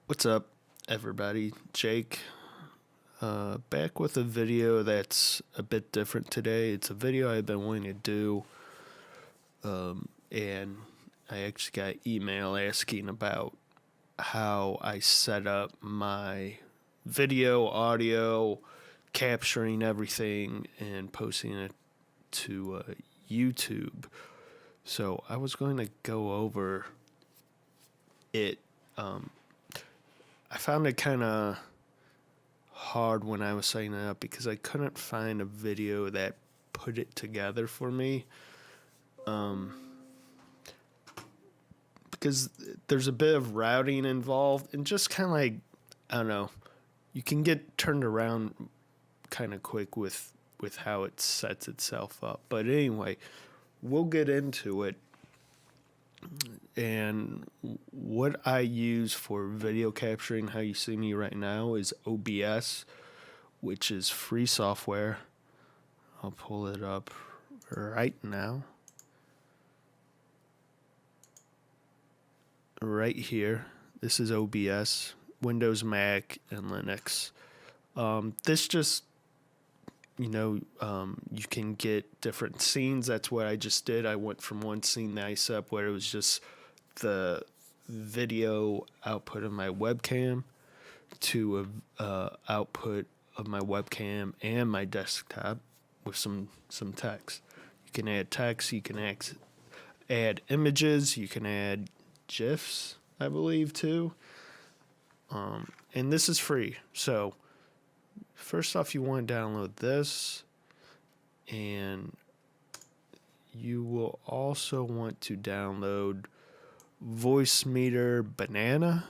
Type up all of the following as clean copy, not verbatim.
What's up, everybody? Jake, back with a video that's a bit different today. It's a video I've been wanting to do, and I actually got email asking about how I set up my video, audio, capturing everything, and posting it to YouTube. So I was going to go over it. I found it kind of hard when I was setting it up because I couldn't find a video that put it together for me. Because there's a bit of routing involved and just kind of like, I don't know, you can get turned around kind of quick with how it sets itself up. But anyway, we'll get into it. And what I use for video capturing, how you see me right now, is OBS, which is free software. I'll pull it up right now. Right here. This is OBS, Windows, Mac, and Linux. This just, you can get different scenes. That's what I just did. I went from one scene that I set up where it was just the video output of my webcam to a output of my webcam and my desktop with some text. You can add text, you can add images, you can add GIFs, I believe, too. And this is free. So first off, you want to download this, and you will also want to download Voicemeeter Banana,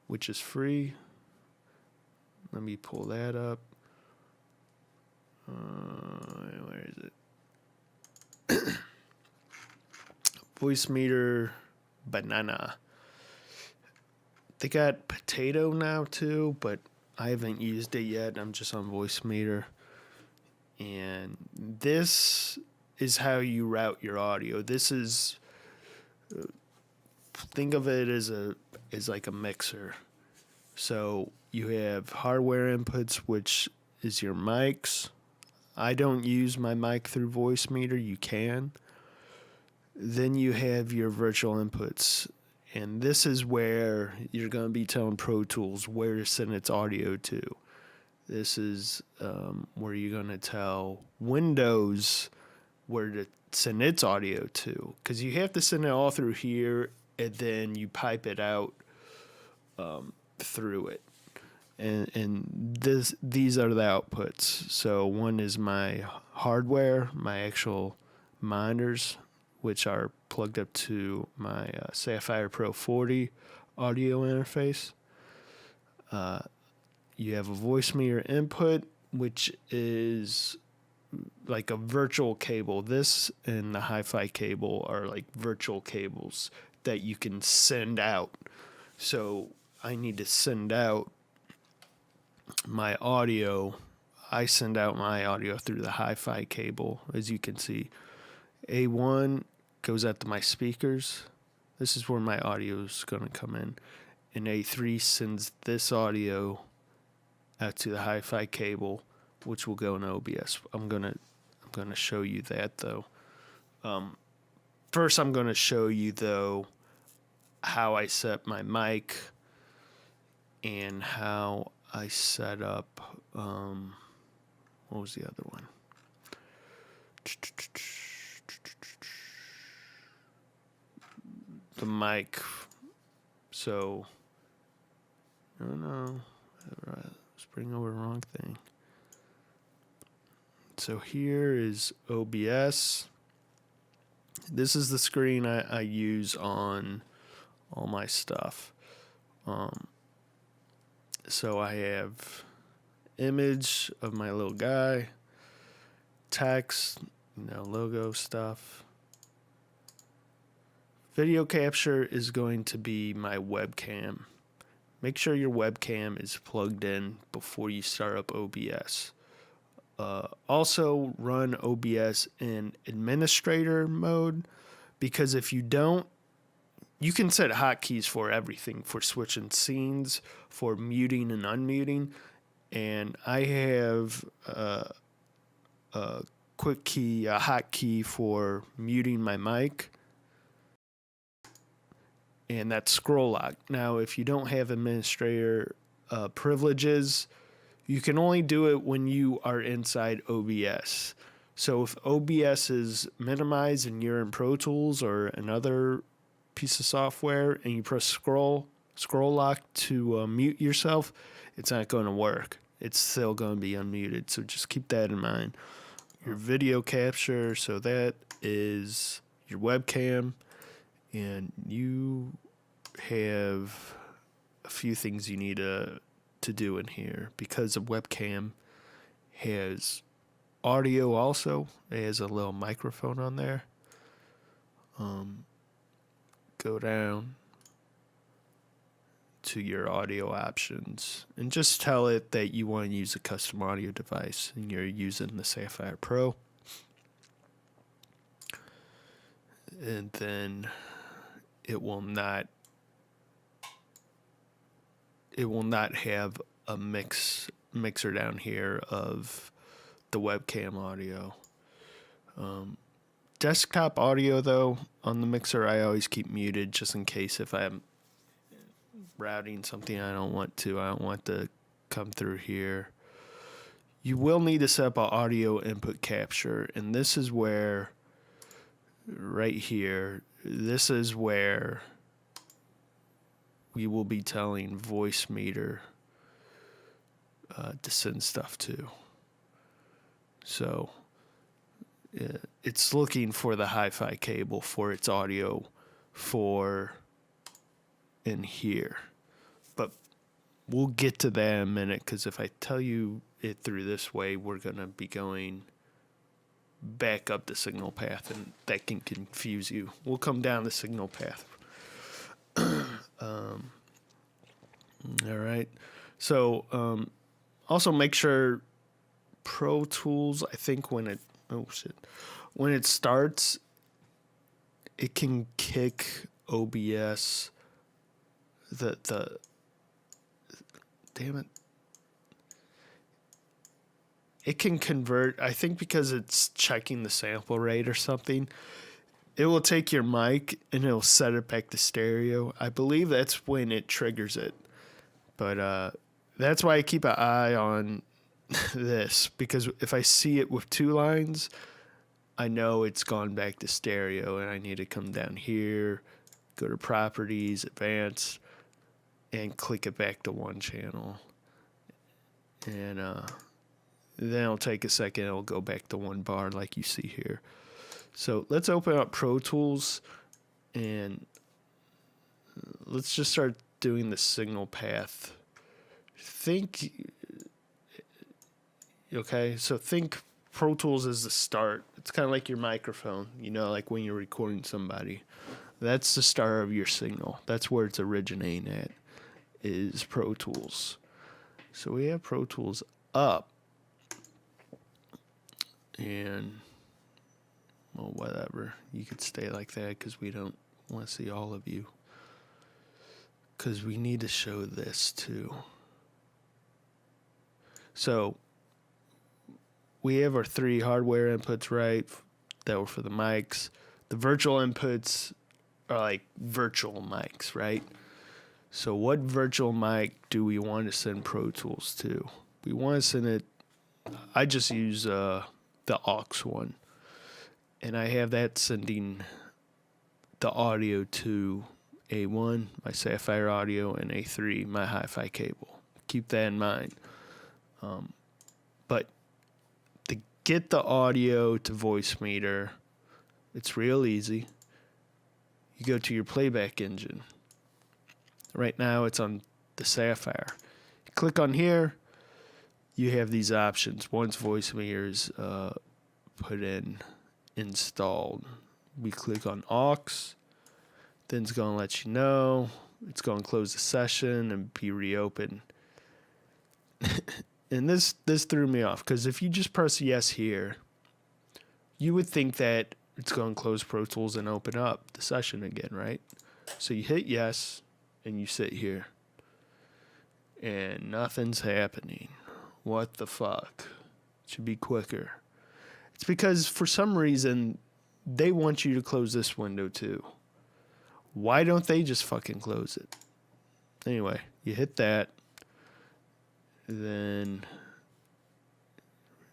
which is free. Let me pull that up. Where is it? Voicemeeter Banana. They got Potato now too, but I haven't used it yet. I'm just on Voicemeeter. And this is how you route your audio. This is, think of it as like a mixer. So you have hardware inputs, which is your mics. I don't use my mic through Voicemeeter. You can. Then you have your virtual inputs. And this is where you're going to be telling Pro Tools where to send its audio to. This is where you're going to tell Windows where to send its audio to. Because you have to send it all through here, and then you pipe it out through it. And these are the outputs. So one is my hardware, my actual monitors, which are plugged up to my Sapphire Pro 40 audio interface. You have a Voicemeeter input, which is like a virtual cable. This and the hi-fi cable are like virtual cables that you can send out. So I need to send out my audio. I send out my audio through the hi-fi cable, as you can see. A1 goes out to my speakers. This is where my audio is going to come in. And A3 sends this audio out to the hi-fi cable, which will go in OBS. I'm gonna show you that though. First, I'm gonna show you though how I set my mic and how I set up. What was the other one? The mic. So, no, let's bring over the wrong thing. So here is OBS. This is the screen I use on all my stuff. So I have image of my little guy, text, logo stuff. Video capture is going to be my webcam. Make sure your webcam is plugged in before you start up OBS. Also run OBS in administrator mode, because if you don't, you can set hotkeys for everything, for switching scenes, for muting and unmuting. And I have a quick key, a hotkey for muting my mic. And that's scroll lock. Now, if you don't have administrator privileges, you can only do it when you are inside OBS. So if OBS is minimized and you're in Pro Tools or another piece of software and you press scroll lock to mute yourself, it's not going to work. It's still going to be unmuted. So just keep that in mind. Your video capture, so that is your webcam, and you have a few things you need to do in here because a webcam has audio also. It has a little microphone on there. Go down to your audio options and just tell it that you want to use a custom audio device and you're using the Sapphire Pro. And then it will not have a mixer down here of the webcam audio. Desktop audio, though, on the mixer, I always keep muted just in case if I'm routing something I don't want to come through here. You will need to set up an audio input capture, and this is where, right here, this is where we will be telling Voicemeeter to send stuff to. So it's looking for the hi-fi cable for its audio for in here. But we'll get to that in a minute, because if I tell you it through this way, we're going to be going back up the signal path, and that can confuse you. We'll come down the signal path. All right. So also make sure Pro Tools, I think when it starts, it can kick OBS damn it. It can convert, I think because it's checking the sample rate or something. It will take your mic and it'll set it back to stereo. I believe that's when it triggers it. But that's why I keep an eye on this, because if I see it with two lines, I know it's gone back to stereo, and I need to come down here, go to Properties, Advanced, and click it back to one channel. And then it'll take a second, it'll go back to one bar like you see here. So let's open up Pro Tools, and let's just start doing the signal path. Think Pro Tools is the start. It's kind of like your microphone, like when you're recording somebody. That's the start of your signal. That's where it's originating at, is Pro Tools. So we have Pro Tools up. And, well, whatever. You could stay like that because we don't want to see all of you. Because we need to show this too. So we have our three hardware inputs, right? That were for the mics. The virtual inputs are like virtual mics, right? So what virtual mic do we want to send Pro Tools to? We want to send it, I just use the aux one. And I have that sending the audio to A1, my Sapphire audio, and A3, my hi-fi cable. Keep that in mind. But to get the audio to Voicemeeter, it's real easy. You go to your Playback engine. Right now it's on the Sapphire. You click on here, you have these options. Once Voicemeeter is put in, installed, we click on aux. Then it's going to let you know. It's going to close the session and be reopened. And this threw me off, because if you just press yes here, you would think that it's going to close Pro Tools and open up the session again, right? So you hit yes, and you sit here. And nothing's happening. What the fuck? It should be quicker. It's because for some reason, they want you to close this window too. Why don't they just fucking close it? Anyway, you hit that. Then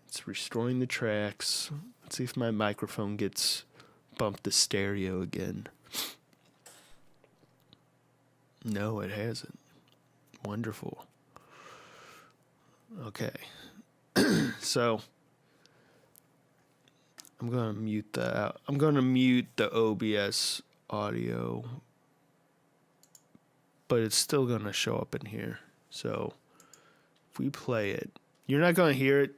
it's restoring the tracks. Let's see if my microphone gets bumped to stereo again. No, it hasn't. Wonderful. Okay. So I'm gonna mute the OBS audio, but it's still gonna show up in here. So if we play it, you're not gonna hear it.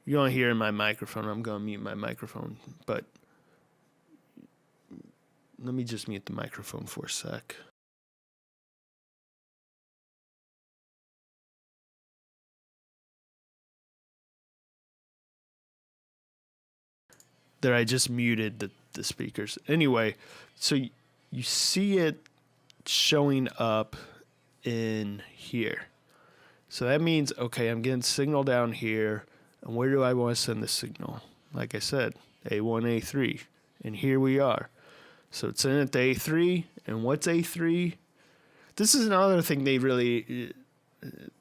You're gonna hear in my microphone. I'm gonna mute my microphone, but let me just mute the microphone for a sec. There, I just muted the speakers. Anyway, so you see it showing up in here. So that means, okay, I'm getting signal down here. And where do I want to send the signal? Like I said, A1, A3. And here we are. So it's in at the A3. And what's A3? This is another thing they really...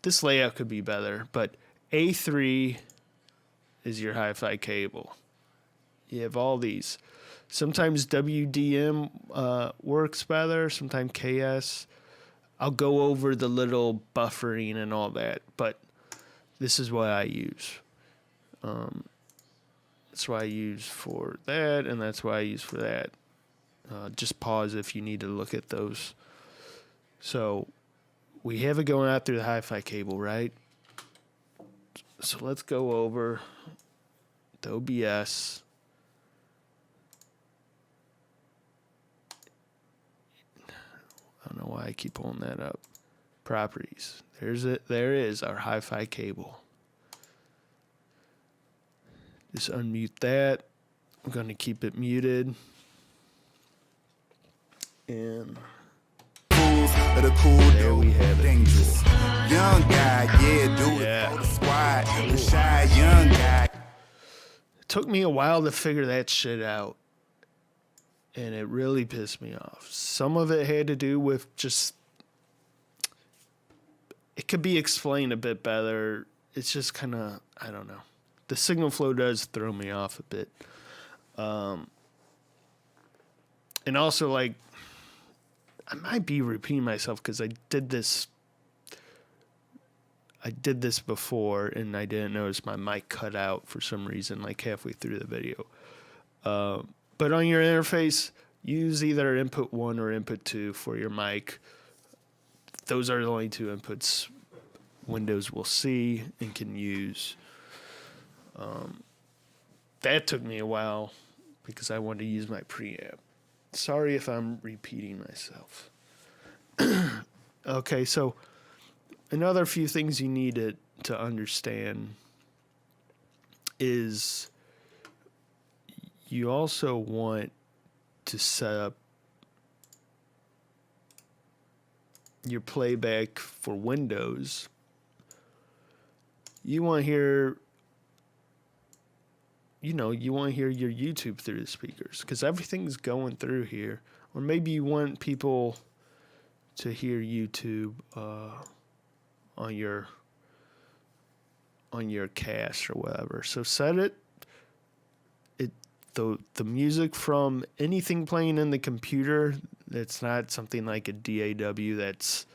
This layout could be better. But A3 is your hi-fi cable. You have all these. Sometimes WDM works better. Sometimes KS. I'll go over the little buffering and all that. But this is what I use. That's what I use for that. And that's what I use for that. Just pause if you need to look at those. So we have it going out through the hi-fi cable, right? So let's go over the OBS. I don't know why I keep pulling that up. Properties. There's it. There is our hi-fi cable. Just unmute that. I'm going to keep it muted. And there we have it. Young guy, yeah, do it for the squad. The shy young guy. It took me a while to figure that shit out. And it really pissed me off. Some of it had to do with just... It could be explained a bit better. It's just kind of... I don't know. The signal flow does throw me off a bit. And also, like... I might be repeating myself because I did this before and I didn't notice my mic cut out for some reason, like halfway through the video. But on your interface, use either input 1 or input 2 for your mic. Those are the only two inputs Windows will see and can use. That took me a while because I wanted to use my preamp. Sorry if I'm repeating myself. Okay, so another few things you need to understand is you also want to set up your playback for Windows. You want to hear... you want to hear your YouTube through the speakers because everything's going through here. Or maybe you want people to hear YouTube on your cast or whatever. So set it. The music from anything playing in the computer that's not something like a DAW that's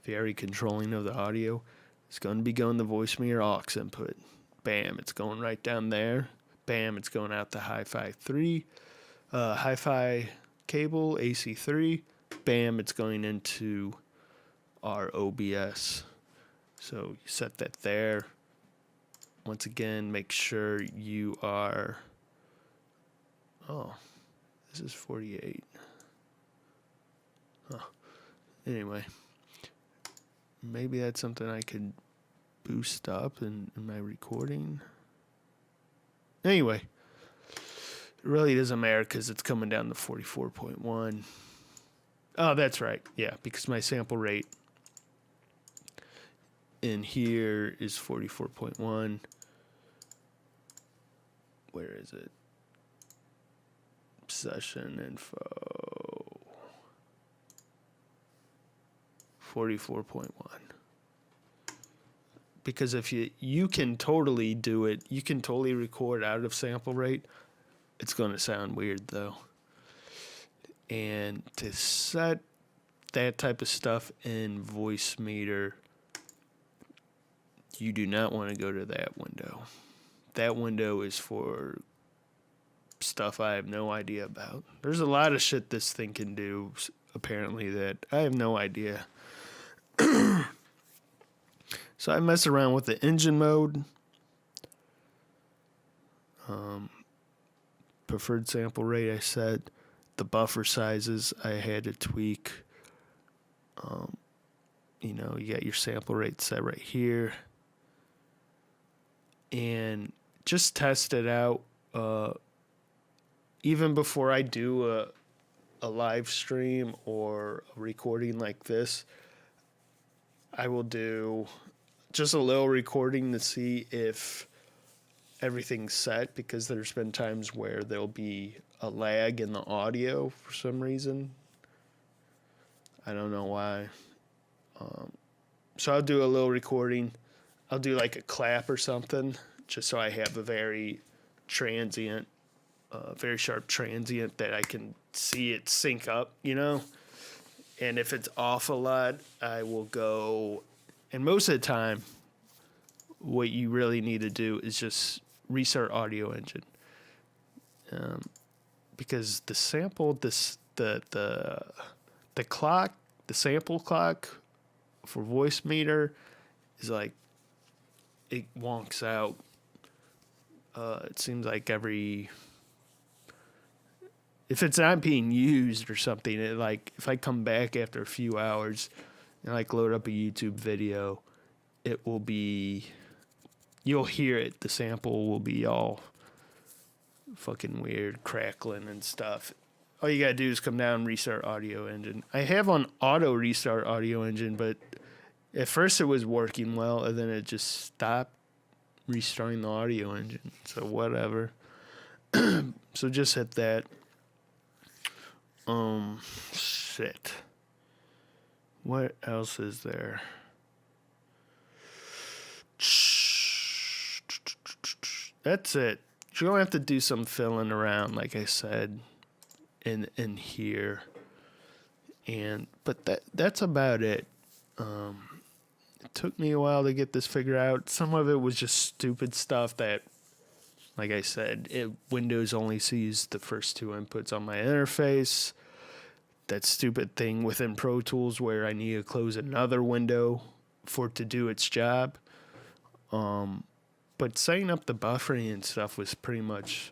very controlling of the audio. It's going to be going to voice-meter aux input. Bam, it's going right down there. Bam, it's going out the hi-fi cable, AC3. Bam, it's going into our OBS. So you set that there. Once again, make sure you are... Oh, this is 48. Huh. Anyway, maybe that's something I could boost up in my recording. Anyway, It really doesn't matter because it's coming down to 44.1. Oh, that's right. Yeah, because my sample rate in here is 44.1. Where is it? Session info. 44.1. Because if you can totally do it, you can totally record out of sample rate. It's going to sound weird though. And to set that type of stuff in voice meter, you do not want to go to that window. That window is for stuff I have no idea about. There's a lot of shit this thing can do, apparently, that I have no idea. So I mess around with the engine mode. Preferred sample rate I set. The buffer sizes I had to tweak. You got your sample rate set right here. And just test it out. Even before I do a live stream or a recording like this, I will do just a little recording to see if everything's set, because there's been times where there'll be a lag in the audio for some reason. I don't know why. So I'll do a little recording. I'll do like a clap or something, just so I have a very transient, very sharp transient that I can see it sync up, And if it's off a lot, I will go. And most of the time, what you really need to do is just restart Audio Engine, because the sample, the clock, the sample clock for voice meter is like, it wonks out. It seems like if it's not being used or something, if I come back after a few hours and load up a YouTube video, it will be, you'll hear it. The sample will be all fucking weird, crackling and stuff. All you gotta do is come down and restart Audio Engine. I have on auto restart Audio Engine, but at first it was working well, and then it just stopped restarting the Audio Engine. So whatever. So just hit that. Shit. What else is there? That's it. You're gonna have to do some filling around, like I said, in here. But that's about it. It took me a while to get this figured out. Some of it was just stupid stuff that, like I said, Windows only sees the first two inputs on my interface. That stupid thing within Pro Tools where I need to close another window for it to do its job. But setting up the buffering and stuff was pretty much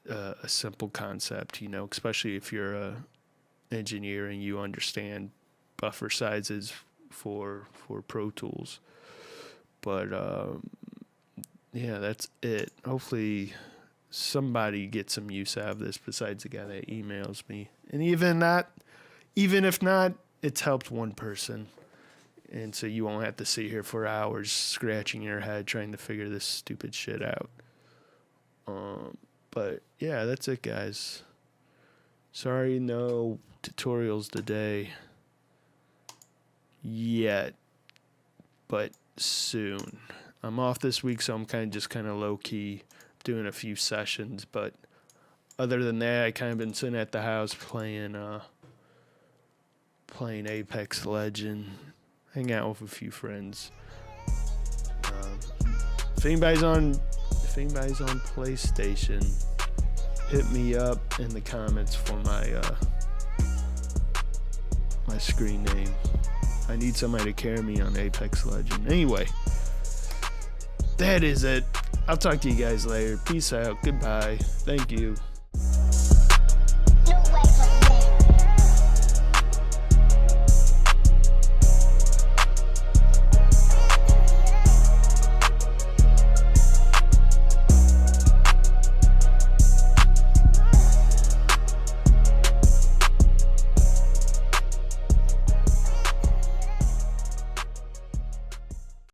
a simple concept, especially if you're an engineer and you understand buffer sizes for Pro Tools. But yeah, that's it. Hopefully somebody gets some use out of this besides the guy that emails me. And even if not, it's helped one person. And so you won't have to sit here for hours scratching your head trying to figure this stupid shit out. But yeah, that's it, guys. Sorry, no tutorials today yet, but soon. I'm off this week, so I'm kind of low-key doing a few sessions. But other than that, I kind of been sitting at the house playing Apex Legends. Hang out with a few friends. If anybody's on PlayStation, hit me up in the comments for my screen name. I need somebody to carry me on Apex Legends. Anyway, that is it. I'll talk to you guys later. Peace out. Goodbye. Thank you.